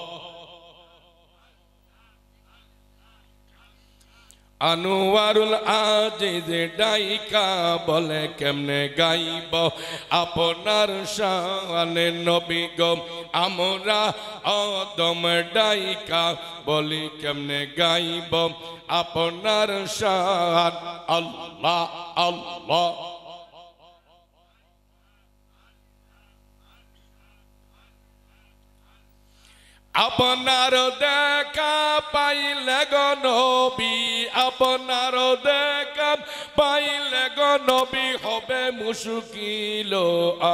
আনোয়ারুল আজিজ ডাইকা বলে কেমনে গাইব আপনার শানে নবী গো আমরা আদম ডাইকা বলি কেমনে গাইব আপনার শান আল্লাহ আল্লাহ আপনার দেখা পাইলে গো নবী আপনার দেখা পাইলে গো নবী হবে মুশকিল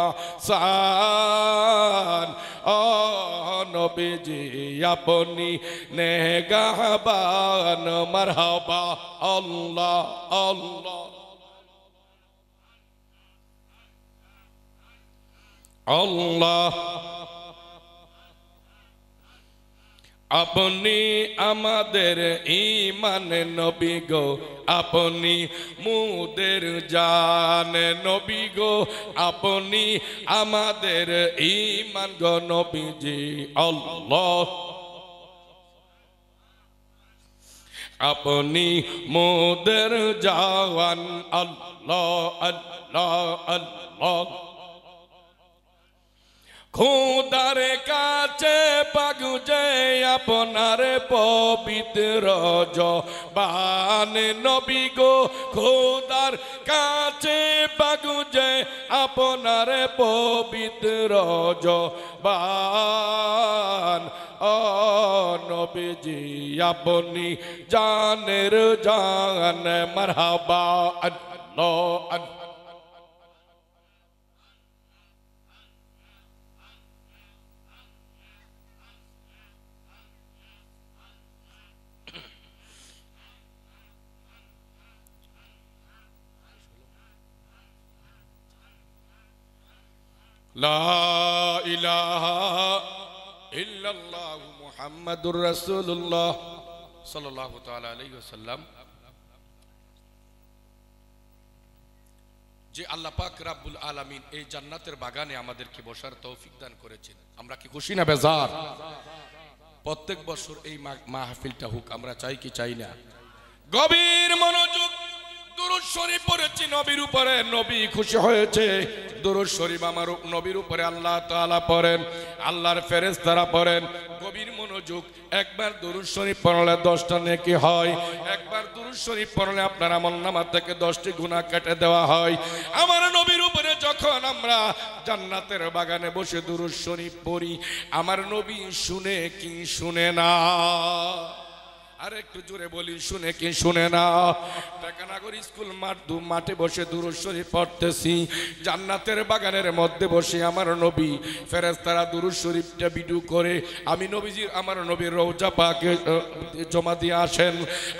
আসান ও নবীজি আপনি নেগাহবান মারহাবা আল্লাহ আল্লাহ আল্লাহ আপনি আমাদের ঈমান নবী গো আপনি মুদের জান নবী গো আপনি আমাদের ঈমান গো নবীজি আল্লাহ আপনি মুদের জান আল্লাহ আল্লাহ আল্লাহ খোদার কাছে পাগুজে আপনার পবিত্র জবান নবী গো খোদার কাছে পাগুজে আপনার পবিত্র জবান ও নবীজি আপনি জানের জান মারহাবা আল্লাহ লা ইলাহা ইল্লাল্লাহু মুহাম্মাদুর রাসূলুল্লাহ সাল্লাল্লাহু তাআলা আলাইহি ওয়াসাল্লাম। যে আল্লাহ পাক রব্বুল আলামিন এই জান্নাতের বাগানে আমাদেরকে বসার তৌফিক দান করেছেন, আমরা কি খুশি না বেজার? প্রত্যেক বছর এই মাহফিলটা হোক, আমরা চাই কি চাই না? গভীর মনোযোগ। দুরূদ শরীফ পড়েছি নবীর উপরে, নবী খুশি হয়েছে। দুরূদ শরীফ আমার নবীর উপরে আল্লাহ তাআলা পড়েন, আল্লাহর ফেরেশতারা পড়েন। গভীর মনোযোগ। একবার দুরূদ শরীফ পড়লে 10টা নেকি হয়, একবার দুরূদ শরীফ পড়লে আপনার আমলনামা থেকে 10টি গুনাহ কেটে দেওয়া হয়। আমার নবীর উপরে যখন আমরা জান্নাতের বাগানে বসে দুরূদ শরীফ পড়ি, আমার নবী শুনে কি শুনে না? আর একটু জোরে বলি, শুনে কি শুনে না? টাকানগর স্কুল মাঠে বসে দুরূদ শরীফ পড়তেছি, জান্নাতের বাগানের মধ্যে বসে আমার নবী ফেরেশতারা দুরূদ শরীফটা ভিডিও করে আমি নবীজির আমার নবীর রওজা পাকে জমা দিয়ে আসেন।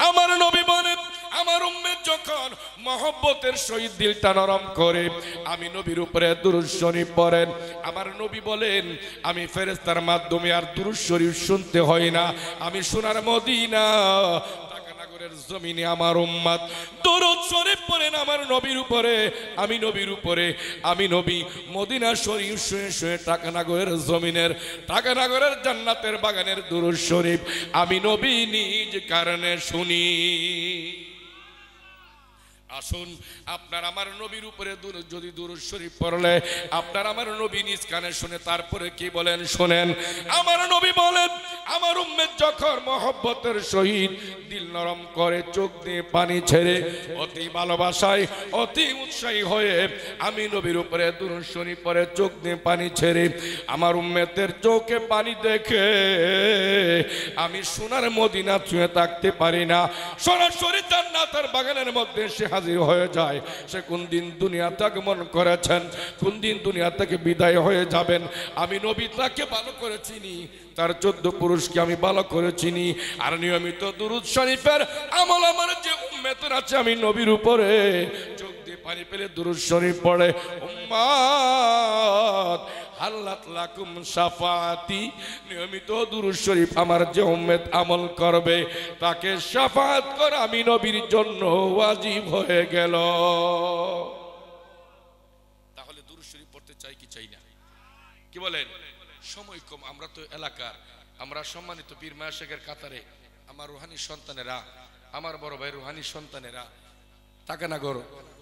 আমার নবী বলেন, আমার উম্মত যখন মহব্বতের সহিত দিলটা নরম করে আমি নবীর উপরে দুরূদ শরীফ পড়েন, আমার নবী বলেন আমি ফেরেশতার মাধ্যমে আর দুরূদ শরীফ শুনতে হয় না, আমি সোনার মদিনা টাকানগরের জমিনে আমার উম্মত দুরূদ শরীফ পড়েন আমার নবীর উপরে। আমি নবীর উপরে আমি নবী মদিনা শরীফ শুয়ে শুয়ে টাকানগরের জমিনের টাকানগরের জান্নাতের বাগানের দুরূদ শরীফ আমি নবী নিজ কারণে শুনি। আসুন, আপনার আমার নবীর উপরে যদি দুরূদ শরীফ পড়লে আপনার আমার নবী নিজ কানে শুনে তারপরে কি বলেন শুনেন। আমার নবী বলেন আমার উম্মত যখন মহব্বতের সহিত দিল নরম করে চোখ দিয়ে পানি ছেড়ে অতি ভালোবাসায় অতি উৎসাহী হয়ে আমি নবীর উপরে দুরূদ শরীফ পড়ে চোখ দিয়ে পানি ছেড়ে আমার উম্মতের চোখে পানি দেখে আমি সোনার মদিনা ছুঁয়ে থাকতে পারি না। সরাসরি জান্নাতের বাগানের মধ্যে সে হাজির হয়ে যায়। সে কোন দিন দুনিয়াতে আগমন করেছেন, কোন দিন দুনিয়া থেকে বিদায় হয়ে যাবেন, আমি নবী তাকে ভালো করে চিনি, তার 14 পুরুষকে আমি ভালো করে চিনি। আর নিয়মিত দুরূদ শরীফের আমল আমার যে উম্মতের আছে আমি নবীর উপরে চোখ দিয়ে পানি পেলে দুরূদ শরীফ পড়ে, উম্মত হাল্লাত লাকুম শাফাআতি, নিয়মিত দুরূদ শরীফ আমার যে উম্মত আমল করবে তাকে শাফাআত করা আমি নবীর জন্য ওয়াজিব হয়ে গেল। তাহলে দুরূদ শরীফ পড়তে চাই কি চাই না? কি বলেন? সময় কম, আমরা তো এলাকার, আমরা সম্মানিত পীর মাশায়েখের কাতারে আমার রুহানি সন্তানেরা আমার বড় ভাই রুহানি সন্তানেরা, টাকানগর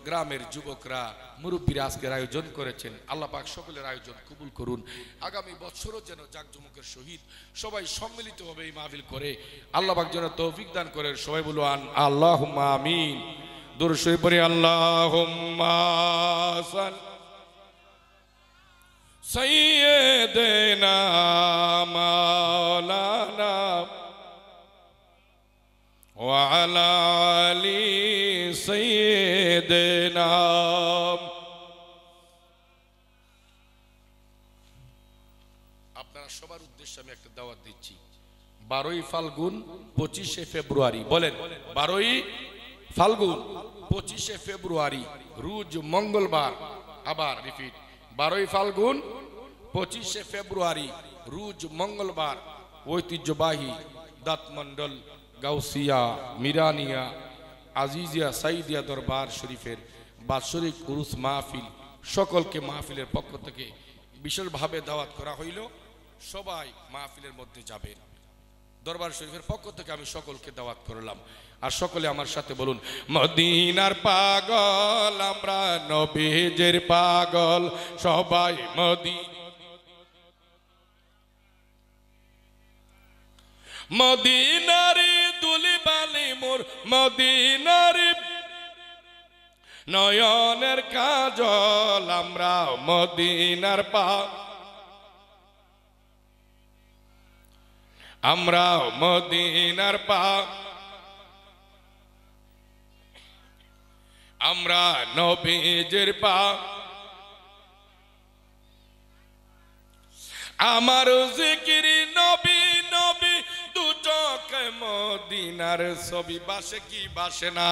গ্রামের যুবকরা, মুরব্বীরা আজকের আয়োজন করেছেন। আল্লাহ পাক সকলের আয়োজন কবুল করুন। আগামী বছরও যেন জাকজমকের সহিত সবাই সম্মিলিতভাবে এই মাহফিল করে আল্লাহ পাক যেন তৌফিক দান করেন। সবাই বলুন আল্লাহুম্মা আমিন। দুরূদ শরীফ পড়ি আল্লাহুম্মা সাইয়্যিদিনা মাওলানা ওয়া আলা আলি সাইয়্যিদিনা। আপনারা সবার উদ্দেশ্যে আমি একটা দাওয়াত দিচ্ছি। 12ই ফাল্গুন 25শে ফেব্রুয়ারি, বলেন 12ই ফাল্গুন 25শে ফেব্রুয়ারি রোজ মঙ্গলবার, আবার রিপিট 12ই ফাল্গুন 25শে ফেব্রুয়ারি রোজ মঙ্গলবার ঐতিহ্যবাহী দাঁতমন্ডল গাউসিয়া মিরানিয়া আজিজিয়া সাইদিয়া দরবার শরীফের বাৎসরিক উরুস মাহফিল, সকলকে মাহফিলের পক্ষ থেকে বিশেষভাবে দাওয়াত করা হইল। সবাই মাহফিলের মধ্যে যাবেন। দরবার শরীফের পক্ষ থেকে আমি সকলকে দাওয়াত করলাম। আর সকলে আমার সাথে বলুন মদিনার পাগল আমরা, নবীজির পাগল সবাই, মদিনারি দুলি বালি মোর, মদিনারি নয়নের কাজল আমরা, মদিনার আমরা মদিনার আমরা নবীজির আমার জিকির নবী নবী, দু চোখে মদিনার ছবি, বাসে কি বাসে না।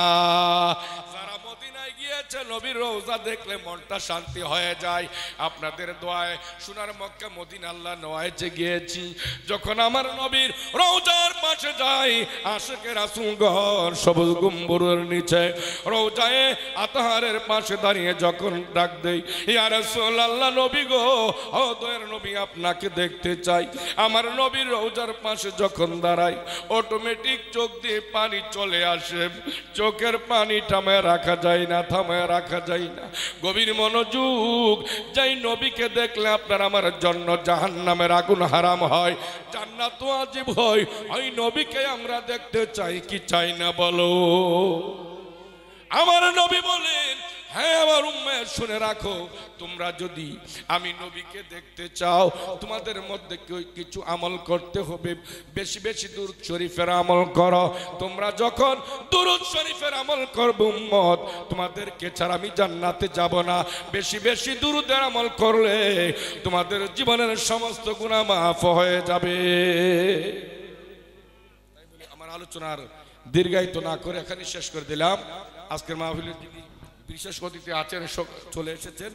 যারা মদিনায় গিয়েছে নবীর রওজা দেখলে মনটা শান্তি হয়ে যায়। আপনাদের দোয়ায় সোনার মক্কা মদিনা আল্লাহ নওয়াজে গিয়েছি। যখন আমার নবীর রওজার পাশে যাই, আশিকে রাসূলগণ সবুজ গম্বুরের নিচে রওজায়ে আতহারের পাশে দাঁড়িয়ে যখন ডাক দেই, ইয়া রাসূলুল্লাহ নবী গো, ও দয়ার নবী আপনাকে দেখতে চাই। আমার নবীর রওজার পাশে যখন দাঁড়াই, অটোমেটিক চোখ দিয়ে পানি চলে আসে। চোখের পানি থামায় রাখা যায় না, থামায় রাখা যায় না। গভীর মনোযোগ, যাই নবীকে দেখলে আপনার আমার জন্য জাহান্নামের আগুন হারাম হয়, জান্নাত ওয়াজিব হয়। ওই নবীকে আমরা দেখতে চাই কি চাই না বলো? আমার নবী বলেন, হ্যাঁ আমার উম্মত শুনে রাখো, তোমরা যদি আমি নবীকে দেখতে চাও, তোমাদের মধ্যে কিছু আমল করতে হবে। বেশি বেশি দুরূদ শরীফের আমল করো। তোমরা যখন দুরূদ শরীফের আমল করবে উম্মত, তোমাদেরকে ছাড়া আমি জান্নাতে যাব না। বেশি বেশি দুরূদের আমল করলে তোমাদের জীবনের সমস্ত গুনাহ মাফ হয়ে যাবে। তাই বলে আমার আলোচনার দীর্ঘায়িত না করে এখানে শেষ করে দিলাম। আজকের মাহফিলের যিনি বিশেষ অতিথি আছেন চলে এসেছেন।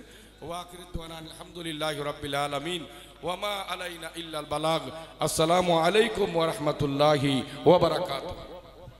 ওয়াকির দাওয়ানা আলহামদুলিল্লাহি রাব্বিল আলামিন ওয়া মা আলাইনা ইল্লাল বালাগ। আসসালামু আলাইকুম ওয়া রাহমাতুল্লাহি ওয়া বারাকাতুহু।